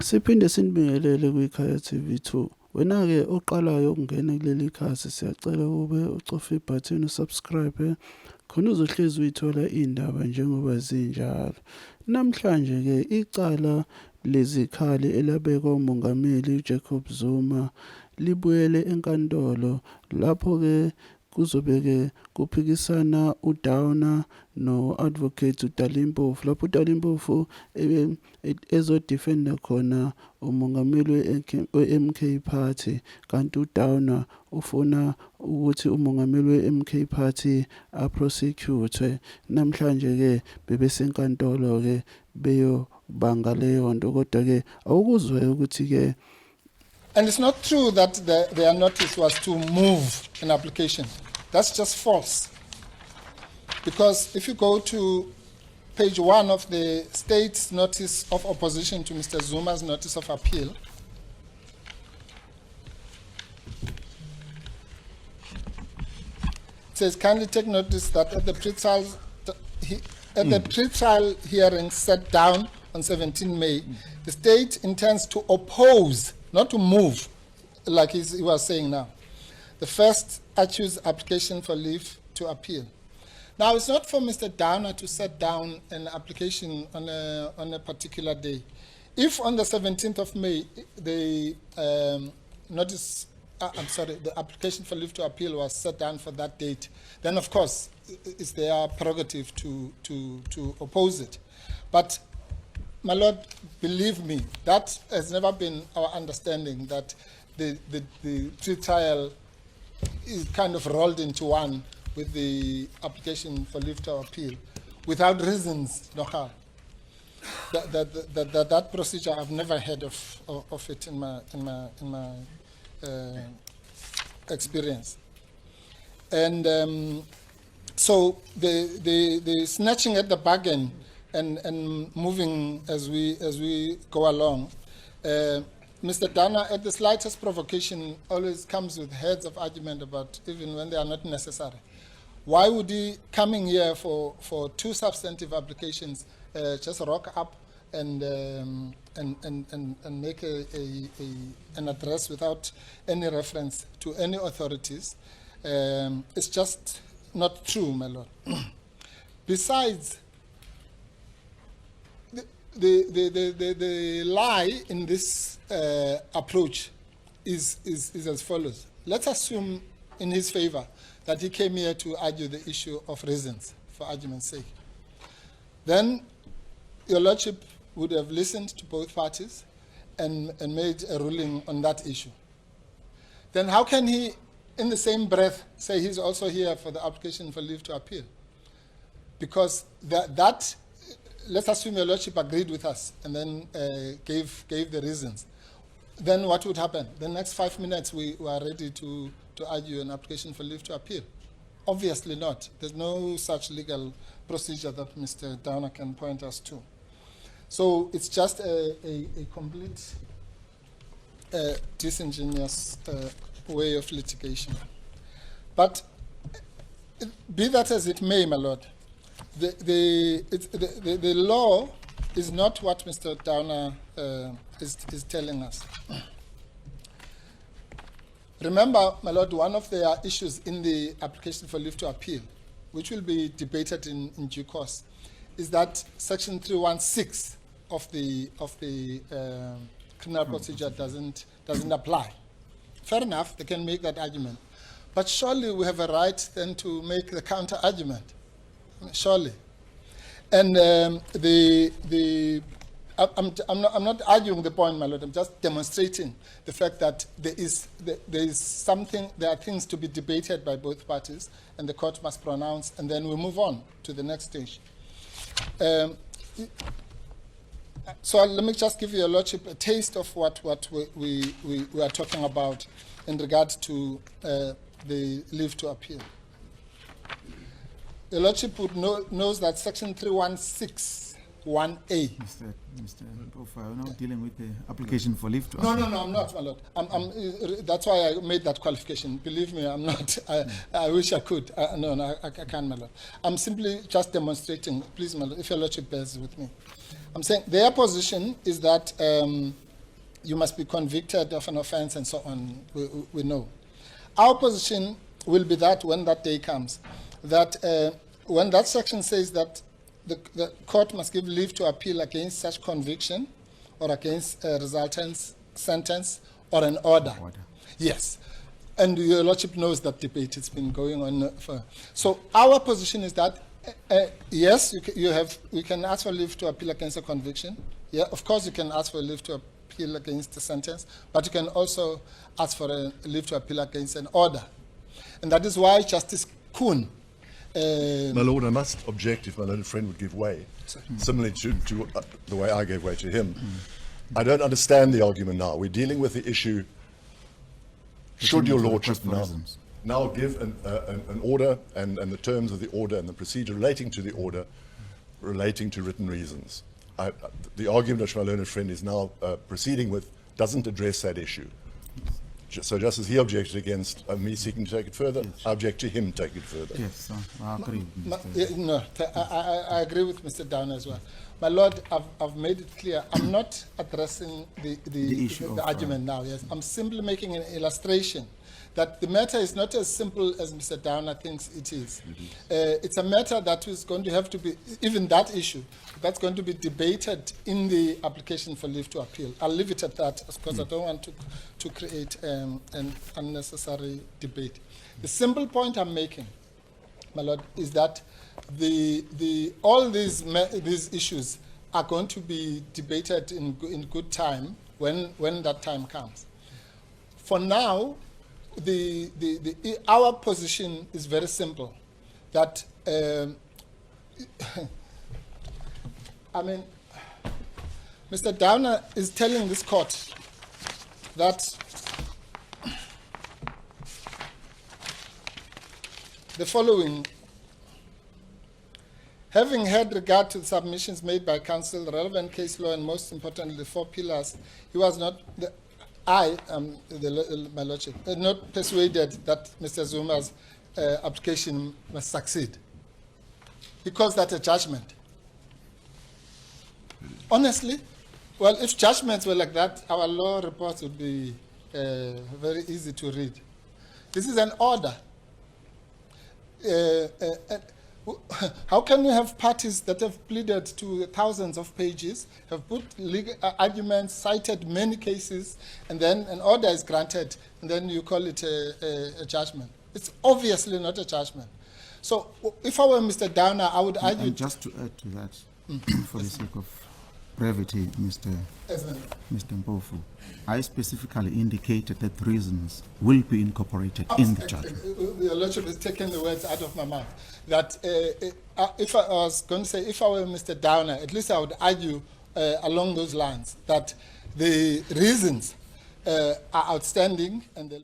Siphinde sinibingelele kwikhaya TV2. Wena-ke oqalayo ukungena kuleli khasi siyacela ube ucofa ibutton usubscribe khona uzohlezi uyithola indaba njengoba zinjalo. Namhlanje-ke icala Lezikhali elabekwa umongameli Jacob Zuma libuyele enkantolo lapho-ke kuzobe-ke kuphikisana uDowner no-advocate uDalimpofu lapho uDalimpofu ezodefenda khona umongameli we-MK Party kanti uDowner ufuna ukuthi umongameli we-MK Party aprosecute. Namhlanje-ke bebesenkantolo-ke beyobanga leyo nto kodwa-ke awukuzwe ukuthi-ke. And it's not true that their notice was to move an application. That's just false. Because if you go to page 1 of the state's notice of opposition to Mr. Zuma's notice of appeal, it says, kindly take notice that at the pre-trial hearing set down on 17 May, the state intends to oppose, not to move, like he was saying now, the first accused application for leave to appeal. Now, it's not for Mr. Downer to set down an application on a particular day. If on the 17th of May, the the application for leave to appeal was set down for that date, then of course, it's their prerogative to oppose it. But my Lord, believe me, that has never been our understanding, that the pre-trial is kind of rolled into one with the application for leave to appeal, without reasons, no how. That procedure, I've never heard of it in my experience. And so the snatching at the bargain and moving as we go along, Mr. Downer, at the slightest provocation, always comes with heads of argument about even when they are not necessary. Why would he, coming here for 2 substantive applications, just rock up and make an address without any reference to any authorities? It's just not true, my Lord. Besides, the lie in this approach is as follows. Let's assume in his favor that he came here to argue the issue of reasons, for argument's sake. Then your Lordship would have listened to both parties and made a ruling on that issue. Then how can he, in the same breath, say he's also here for the application for leave to appeal? Because that let's assume your Lordship agreed with us and then gave the reasons. Then what would happen? The next 5 minutes we are ready to argue an application for leave to appeal. Obviously not. There's no such legal procedure that Mr. Downer can point us to. So it's just a complete disingenuous way of litigation. But be that as it may, my Lord, the law is not what Mr. Downer is telling us. Remember, my Lord, one of the issues in the application for leave to appeal, which will be debated in due course, is that Section 316 of the criminal procedure doesn't apply. Fair enough, they can make that argument. But surely we have a right then to make the counter argument. Surely. And I'm not arguing the point, my Lord. I'm just demonstrating the fact that there are things to be debated by both parties, and the court must pronounce, and then we move on to the next stage. So let me just give your Lordship a taste of what we are talking about in regard to the leave to appeal. The Lordship would knows that Section 316(1)(a). Mr. Prof, we're now dealing with the application for leave to No, I'm not, my Lord. That's why I made that qualification. Believe me, I'm not. I wish I could. I can't, my Lord. I'm simply just demonstrating. Please, my Lord, if your Lordship bears with me. I'm saying their position is that you must be convicted of an offense and so on, we know. Our position will be that when that day comes, that when that section says that the court must give leave to appeal against such conviction or against a resultant sentence or an order. Yes. And your Lordship knows that debate. It's been going on for. So our position is that yes, you can ask for leave to appeal against a conviction. Yeah, of course you can ask for leave to appeal against the sentence, but you can also ask for a leave to appeal against an order, and that is why Justice Kuhn. My Lord, I must object if my learned friend would give way, similarly to the way I gave way to him. I don't understand the argument now. We're dealing with the issue. Should your Lordship now give an order and the terms of the order and the procedure relating to the order relating to written reasons? The argument which my learned friend is now proceeding with doesn't address that issue. So just as he objected against me seeking to take it further, yes. I object to him taking it further. Yes, I agree. No, I agree with Mr. Downer as well. My Lord, I've made it clear. I'm not addressing the argument now. Yes, I'm simply making an illustration that the matter is not as simple as Mr. Downer thinks it is. It's a matter that is going to have to be, even that issue, that's going to be debated in the application for leave to appeal. I'll leave it at that, because I don't want to create an unnecessary debate. The simple point I'm making, my Lord, is that all these issues are going to be debated in good time when that time comes. For now, our position is very simple. That I mean, Mr. Downer is telling this court that the following: having had regard to the submissions made by counsel, the relevant case law, and most importantly the 4 pillars, he was not. My Lordship, not persuaded that Mr. Zuma's application must succeed. He calls that a judgment. Honestly, well, if judgments were like that, our law reports would be very easy to read. This is an order. How can you have parties that have pleaded to thousands of pages, have put legal arguments, cited many cases, and then an order is granted, and then you call it a judgment? It's obviously not a judgment. So if I were Mr. Downer, I would argue... And just to add to that, for the sake of brevity, Mr. Mpofu, I specifically indicated that reasons will be incorporated in the judgment. Your Lordship is taking the words out of my mouth. That if I was going to say, if I were Mr. Downer, at least I would argue along those lines that the reasons are outstanding and